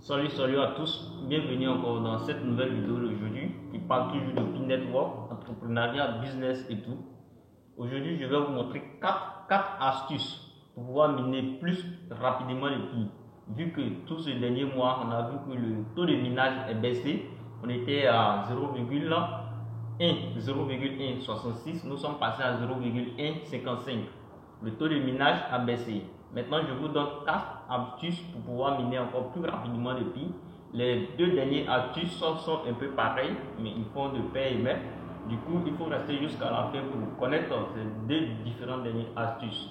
Salut à tous, bienvenue encore dans cette nouvelle vidéo d'aujourd'hui qui parle toujours de Pi Network, entrepreneuriat, business et tout. Aujourd'hui, je vais vous montrer 4 astuces pour pouvoir miner plus rapidement le Pi. Vu que tout ce dernier mois, on a vu que le taux de minage est baissé, on était à 0,166, nous sommes passés à 0,155. Le taux de minage a baissé. Maintenant, je vous donne 4 astuces pour pouvoir miner encore plus rapidement le Pi. Les deux dernières astuces sont un peu pareilles, mais ils font de pair et maître. Du coup, il faut rester jusqu'à la fin pour connaître ces deux différentes dernières astuces.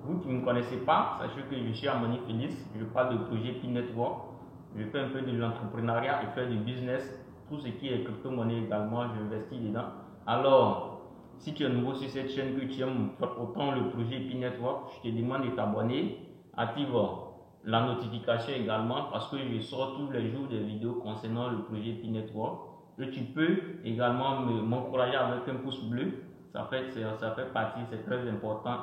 Vous qui ne me connaissez pas, sachez que je suis Amani Félix, je parle de projet Pi Network. Je fais un peu de l'entrepreneuriat, je fais du business, tout ce qui est crypto-monnaie également, j'investis dedans. Alors, si tu es nouveau sur cette chaîne, que tu aimes autant le projet Pi Network, je te demande de t'abonner, active la notification également parce que je sors tous les jours des vidéos concernant le projet Pi Network. Et tu peux également m'encourager avec un pouce bleu, ça fait partie, c'est très important.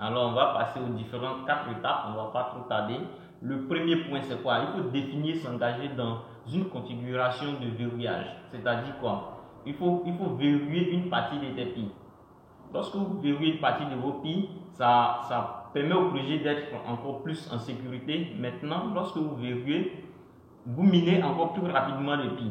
Alors on va passer aux différentes 4 étapes, on ne va pas trop tarder. Le premier point c'est quoi? Il faut définir, s'engager dans une configuration de verrouillage, c'est-à-dire quoi? Il faut verrouiller une partie de tes Pi. Lorsque vous verrouillez une partie de vos Pi, ça permet au projet d'être encore plus en sécurité. Maintenant, lorsque vous verrouillez, vous minez encore plus rapidement le Pi.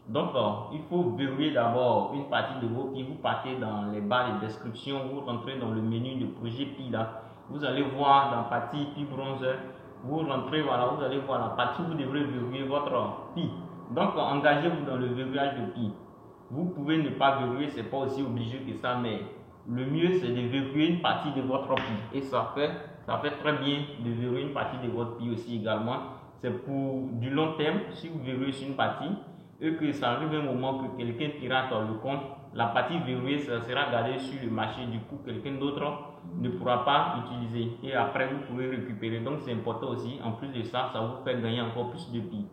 Donc, il faut verrouiller d'abord une partie de vos Pi. Vous partez dans les barres de description, vous rentrez dans le menu de projet Pi là. Vous allez voir dans la partie Pi Bronzer, vous rentrez, voilà, vous allez voir la partie où vous devrez verrouiller votre Pi. Donc, engagez-vous dans le verrouillage de Pi. Vous pouvez ne pas verrouiller, c'est pas aussi obligé que ça, mais le mieux c'est de verrouiller une partie de votre Pi. Et ça fait très bien de verrouiller une partie de votre Pi aussi également. C'est pour du long terme, si vous verrouillez sur une partie et que ça arrive un moment que quelqu'un pirate le compte, la partie verrouillée ça sera gardée sur le marché, du coup quelqu'un d'autre ne pourra pas l'utiliser et après vous pouvez récupérer. Donc c'est important aussi, en plus de ça, ça vous fait gagner encore plus de Pi.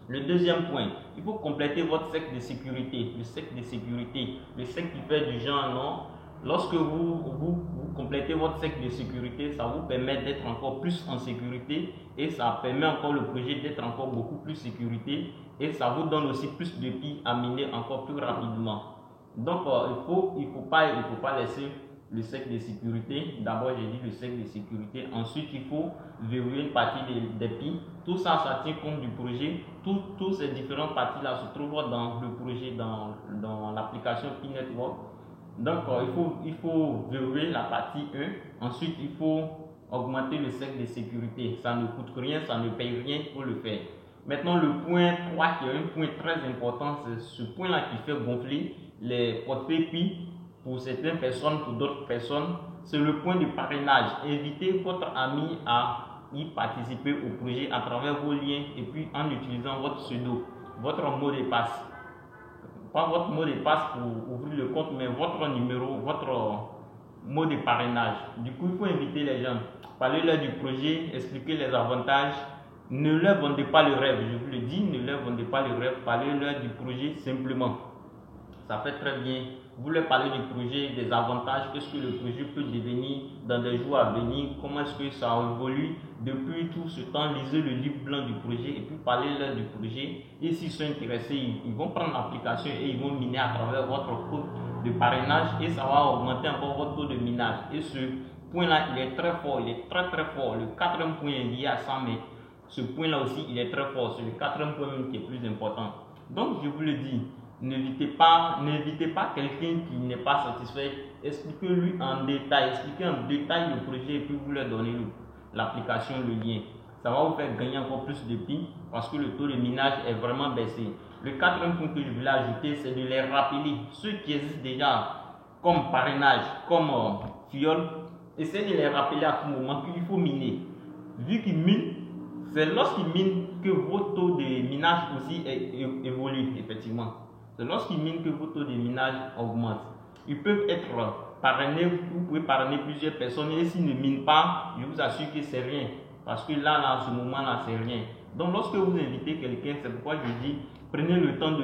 Le deuxième point, il faut compléter votre cercle de sécurité. Le cercle de sécurité, le cercle qui fait du genre non. Lorsque vous complétez votre cercle de sécurité, ça vous permet d'être encore plus en sécurité et ça permet encore le projet d'être encore beaucoup plus sécurité et ça vous donne aussi plus de Pi à miner encore plus rapidement. Donc il faut pas laisser le cercle de sécurité. D'abord j'ai dit le cercle de sécurité, ensuite il faut verrouiller une partie des Pi. Tout ça, ça tient compte du projet. Toutes ces différentes parties là se trouvent dans le projet, dans l'application Pi Network. Donc il faut verrouiller la partie 1, ensuite il faut augmenter le cercle de sécurité. Ça ne coûte rien, ça ne paye rien pour le faire. Maintenant le point 3 qui est un point très important, c'est ce point là qui fait gonfler les portefeuilles Pi pour certaines personnes, pour d'autres personnes, c'est le point de parrainage. Invitez votre ami à y participer au projet à travers vos liens et puis en utilisant votre pseudo, votre mot de passe. Pas votre mot de passe pour ouvrir le compte, mais votre numéro, votre mot de parrainage. Du coup, il faut inviter les gens, parler-leur du projet, expliquer les avantages. Ne leur vendez pas le rêve, je vous le dis, ne leur vendez pas le rêve, parlez-leur du projet simplement. Ça fait très bien. Vous leur parlez du projet, des avantages, qu'est-ce que le projet peut devenir dans les jours à venir, comment est-ce que ça évolue depuis tout ce temps. Lisez le livre blanc du projet et puis parlez-leur du projet. Et s'ils sont intéressés, ils vont prendre l'application et ils vont miner à travers votre code de parrainage et ça va augmenter encore votre taux de minage. Et ce point-là, il est très fort, il est très fort. Le quatrième point est lié à ça, mais ce point-là aussi, il est très fort. C'est le quatrième point même qui est plus important. Donc, je vous le dis, n'invitez pas quelqu'un qui n'est pas satisfait. Expliquez-lui en détail, le projet et puis vous leur donnez l'application, le lien. Ça va vous faire gagner encore plus de Pi parce que le taux de minage est vraiment baissé. Le quatrième point que je voulais ajouter, c'est de les rappeler. Ceux qui existent déjà comme parrainage, comme fiole, essayez de les rappeler à tout moment qu'il faut miner. Vu qu'ils minent, c'est lorsqu'ils minent que votre taux de minage aussi évolue effectivement. C'est lorsqu'ils minent que votre taux de minage augmente. Ils peuvent être parrainés, vous pouvez parrainer plusieurs personnes et s'ils ne minent pas, je vous assure que c'est rien. Parce que là, à ce moment-là, c'est rien. Donc lorsque vous invitez quelqu'un, c'est pourquoi je dis, prenez le temps de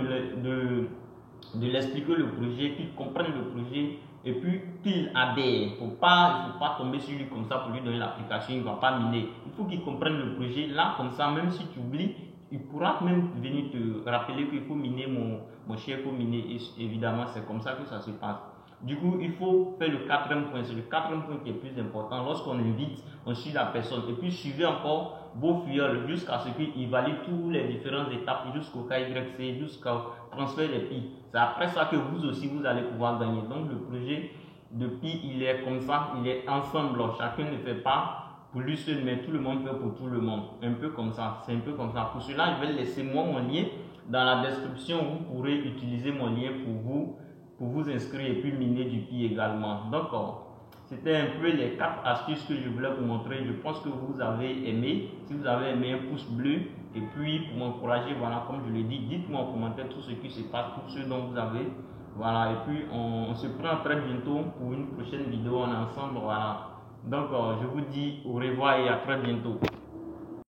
l'expliquer le projet, qu'il comprenne le projet et puis qu'il adhère. Il ne faut pas tomber sur lui comme ça pour lui donner l'application, il ne va pas miner. Il faut qu'il comprenne le projet. Là, comme ça, même si tu oublies, il pourra même venir te rappeler qu'il faut miner mon cher, il faut miner. Et évidemment, c'est comme ça que ça se passe. Du coup, il faut faire le quatrième point. C'est le quatrième point qui est plus important. Lorsqu'on invite, on suit la personne. Et puis, suivez encore vos filleuls jusqu'à ce qu'ils valident toutes les différentes étapes jusqu'au KYC, jusqu'au transfert des PI. C'est après ça que vous aussi, vous allez pouvoir gagner. Donc, le projet de PI, il est comme ça, il est ensemble. Chacun ne fait pas pour lui seul, mais tout le monde fait pour tout le monde. Un peu comme ça, c'est un peu comme ça. Pour cela, je vais laisser moi mon lien dans la description. Vous pourrez utiliser mon lien pour vous inscrire et puis miner du PI également. Donc, c'était un peu les 4 astuces que je voulais vous montrer. Je pense que vous avez aimé. Si vous avez aimé, un pouce bleu. Et puis, pour m'encourager, voilà, comme je l'ai dit, dites-moi en commentaire tout ce qui se passe, tout ce dont vous avez. Voilà, et puis on se prend très bientôt pour une prochaine vidéo. On est ensemble, voilà. Donc, je vous dis au revoir et à très bientôt.